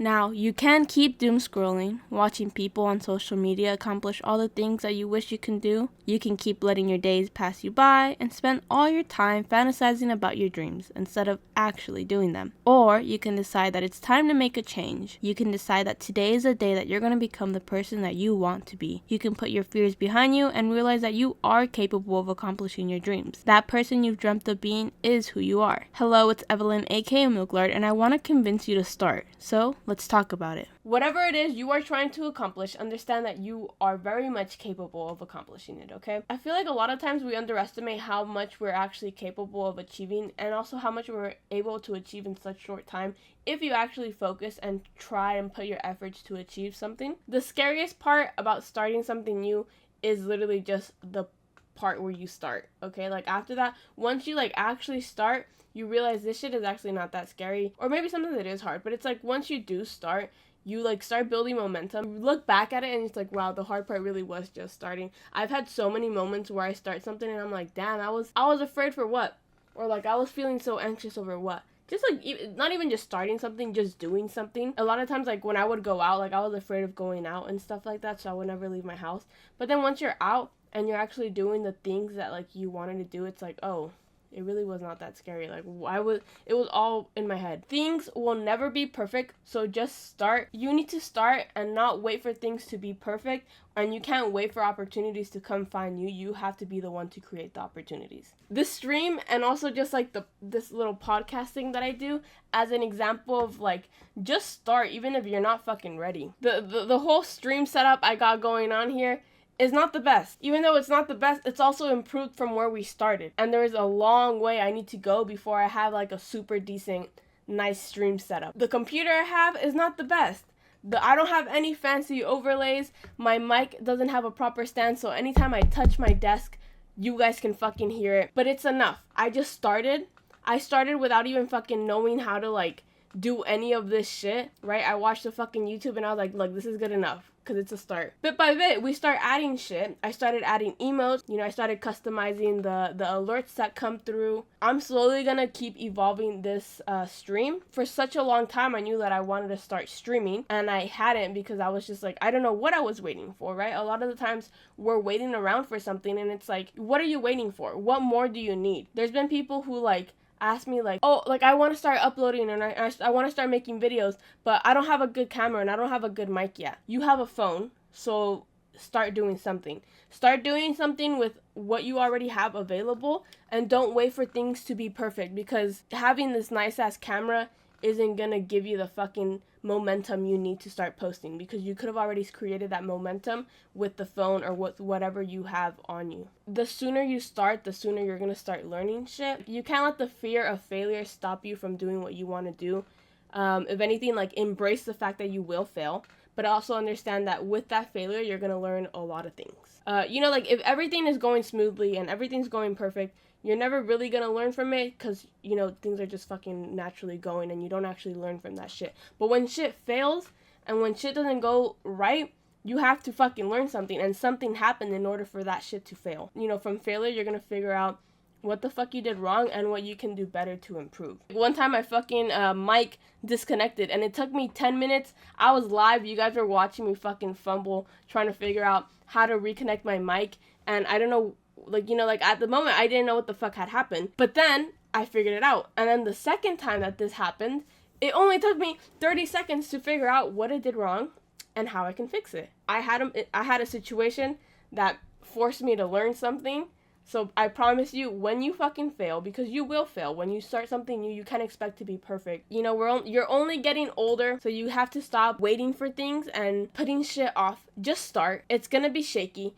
Now, you can keep doom scrolling, watching people on social media accomplish all the things that you wish you can do. You can keep letting your days pass you by and spend all your time fantasizing about your dreams instead of actually doing them. Or you can decide that it's time to make a change. You can decide that today is a day that you're going to become the person that you want to be. You can put your fears behind you and realize that you are capable of accomplishing your dreams. That person you've dreamt of being is who you are. Hello, it's Evelyn, aka Milklard, and I want to convince you to start. So, let's talk about it. Whatever it is you are trying to accomplish, understand that you are very much capable of accomplishing it, okay? I feel like a lot of times we underestimate how much we're actually capable of achieving and also how much we're able to achieve in such short time if you actually focus and try and put your efforts to achieve something. The scariest part about starting something new is literally just the part where you start, okay? Like after that, once you like actually start, you realize this shit is actually not that scary, or maybe something that is hard, but it's like once you do start, you like start building momentum. You look back at it and it's like, wow, the hard part really was just starting. I've had so many moments where I start something and I'm like, damn, I was afraid for what? Or like I was feeling so anxious over what? Just like not even just starting something, just doing something. A lot of times like when I would go out, like I was afraid of going out and stuff like that, so I would never leave my house. But then once you're out and you're actually doing the things that like you wanted to do, it's like, oh, it really was not that scary. Like it was all in my head. Things will never be perfect, so just start. You need to start and not wait for things to be perfect, and you can't wait for opportunities to come find you. You have to be the one to create the opportunities. This stream and also just like this little podcast thing that I do as an example of like just start even if you're not fucking ready. The whole stream setup I got going on here is not the best. Even though it's not the best, it's also improved from where we started. And there is a long way I need to go before I have like a super decent, nice stream setup. The computer I have is not the best. I don't have any fancy overlays. My mic doesn't have a proper stand, so anytime I touch my desk, you guys can fucking hear it. But it's enough. I started without even fucking knowing how to like do any of this shit, right? I watched the fucking YouTube and I was like, look, this is good enough. Because it's a start. Bit by bit, we start adding shit. I started adding emotes. I started customizing the alerts that come through. I'm slowly gonna keep evolving this stream. For such a long time, I knew that I wanted to start streaming, and I hadn't because I was just like, I don't know what I was waiting for, right? A lot of the times, we're waiting around for something, and it's like, what are you waiting for? What more do you need? There's been people who like, ask me like, oh, like I want to start uploading and I want to start making videos, but I don't have a good camera and I don't have a good mic yet. You have a phone, so start doing something. Start doing something with what you already have available, and don't wait for things to be perfect, because having this nice ass camera isn't gonna give you the fucking momentum you need to start posting, because you could have already created that momentum with the phone or with whatever you have on you. The sooner you start, the sooner you're gonna start learning shit. You can't let the fear of failure stop you from doing what you want to do. If anything, like embrace the fact that you will fail, but also understand that with that failure, you're gonna learn a lot of things. Like if everything is going smoothly and everything's going perfect, you're never really gonna learn from it, because, things are just fucking naturally going and you don't actually learn from that shit. But when shit fails and when shit doesn't go right, you have to fucking learn something, and something happened in order for that shit to fail. From failure, you're gonna figure out what the fuck you did wrong and what you can do better to improve. One time my fucking mic disconnected and it took me 10 minutes. I was live. You guys were watching me fucking fumble trying to figure out how to reconnect my mic, and I don't know, like at the moment I didn't know what the fuck had happened, but then I figured it out. And then the second time that this happened, it only took me 30 seconds to figure out what I did wrong and how I can fix it. I had a situation that forced me to learn something. So I promise you, when you fucking fail, because you will fail, when you start something new, you can't expect to be perfect. You're only getting older, so you have to stop waiting for things and putting shit off. Just start. It's gonna be shaky.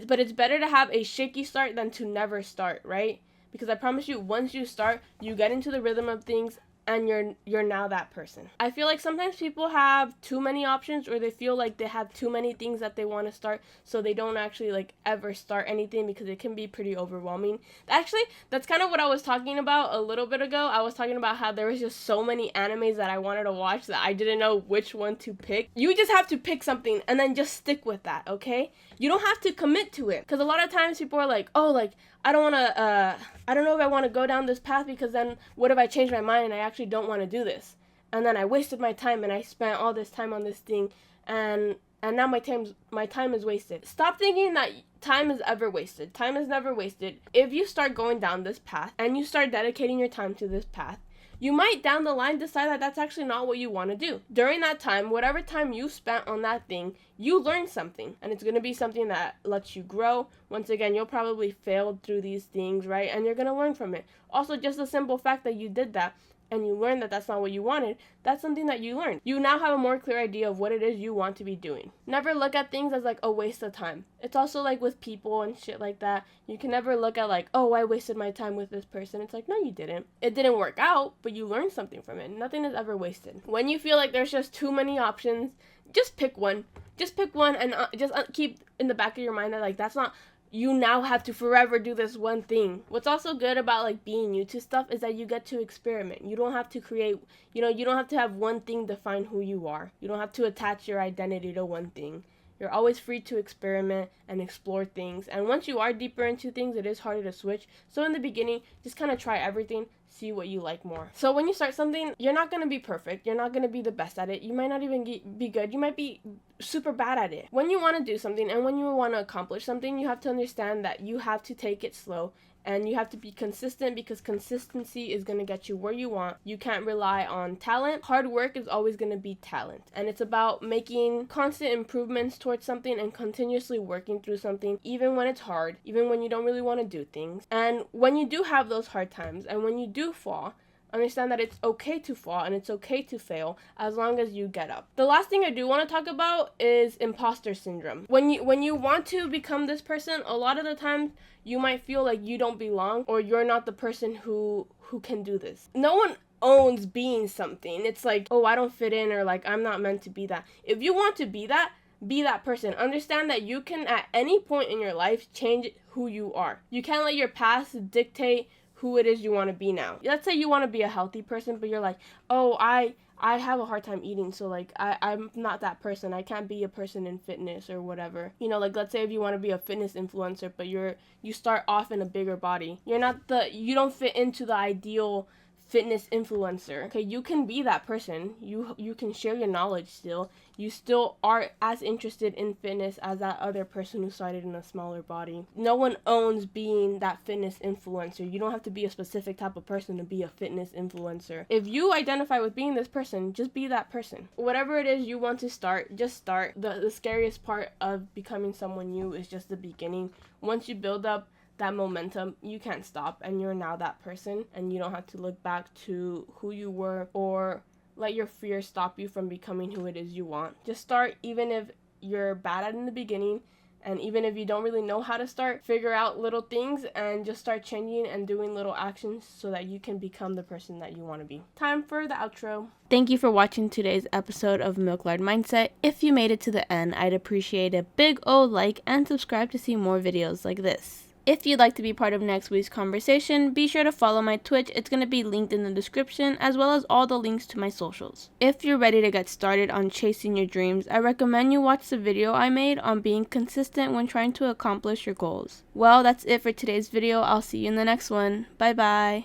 But it's better to have a shaky start than to never start, right? Because I promise you, once you start, you get into the rhythm of things, and you're now that person. I feel like sometimes people have too many options, or they feel like they have too many things that they want to start, so they don't actually like ever start anything, because it can be pretty overwhelming. Actually, that's kind of what I was talking about a little bit ago. I was talking about how there was just so many animes that I wanted to watch that I didn't know which one to pick. You just have to pick something and then just stick with that, okay? You don't have to commit to it, because a lot of times people are like, oh, like, I don't know if I want to go down this path, because then what if I change my mind and I actually don't want to do this? and then I wasted my time and I spent all this time on this thing, and now my time is wasted. Stop thinking that time is ever wasted. Time is never wasted. If you start going down this path and you start dedicating your time to this path, you might down the line decide that that's actually not what you want to do. During that time, whatever time you spent on that thing, you learned something, and it's going to be something that lets you grow. Once again, you'll probably fail through these things, right? And you're going to learn from it. Also, just the simple fact that you did that and you learned that that's not what you wanted, that's something that you learned. You now have a more clear idea of what it is you want to be doing. Never look at things as like a waste of time. It's also like with people and shit like that. You can never look at like, oh, I wasted my time with this person. It's like, no, you didn't. It didn't work out, but you learned something from it. Nothing is ever wasted. When you feel like there's just too many options, just pick one. Just pick one, and just keep in the back of your mind that like that's not, you now have to forever do this one thing. What's also good about like being new to stuff is that you get to experiment. You don't have to create, you don't have to have one thing define who you are. You don't have to attach your identity to one thing. You're always free to experiment and explore things. And once you are deeper into things, it is harder to switch. So in the beginning, just kind of try everything, see what you like more. So when you start something, you're not going to be perfect. You're not going to be the best at it. You might not even be good. You might be super bad at it. When you want to do something and when you want to accomplish something, you have to understand that you have to take it slow. And you have to be consistent, because consistency is going to get you where you want. You can't rely on talent. Hard work is always going to be talent. And it's about making constant improvements towards something and continuously working through something, even when it's hard, even when you don't really want to do things. And when you do have those hard times and when you do fall, understand that it's okay to fall and it's okay to fail as long as you get up. The last thing I do want to talk about is imposter syndrome. When you want to become this person, a lot of the times you might feel like you don't belong or you're not the person who can do this. No one owns being something. It's like, oh, I don't fit in, or like I'm not meant to be that. If you want to be that person. Understand that you can at any point in your life change who you are. You can't let your past dictate who it is you want to be now. Let's say you want to be a healthy person, but you're like, oh, I have a hard time eating, so like I'm not that person. I can't be a person in fitness or whatever. Like let's say if you want to be a fitness influencer, but you start off in a bigger body. You don't fit into the ideal fitness influencer. Okay, you can be that person. You can share your knowledge still. You still are as interested in fitness as that other person who started in a smaller body. No one owns being that fitness influencer. You don't have to be a specific type of person to be a fitness influencer. If you identify with being this person, just be that person. Whatever it is you want to start, just start. The scariest part of becoming someone new is just the beginning. Once you build up that momentum, you can't stop, and you're now that person, and you don't have to look back to who you were or let your fear stop you from becoming who it is you want. Just start, even if you're bad at it in the beginning, and even if you don't really know how to start, figure out little things and just start changing and doing little actions so that you can become the person that you want to be. Time for the outro. Thank you for watching today's episode of Milklard Mindset. If you made it to the end, I'd appreciate a big old like and subscribe to see more videos like this. If you'd like to be part of next week's conversation, be sure to follow my Twitch. It's going to be linked in the description, as well as all the links to my socials. If you're ready to get started on chasing your dreams, I recommend you watch the video I made on being consistent when trying to accomplish your goals. Well, that's it for today's video. I'll see you in the next one. Bye bye.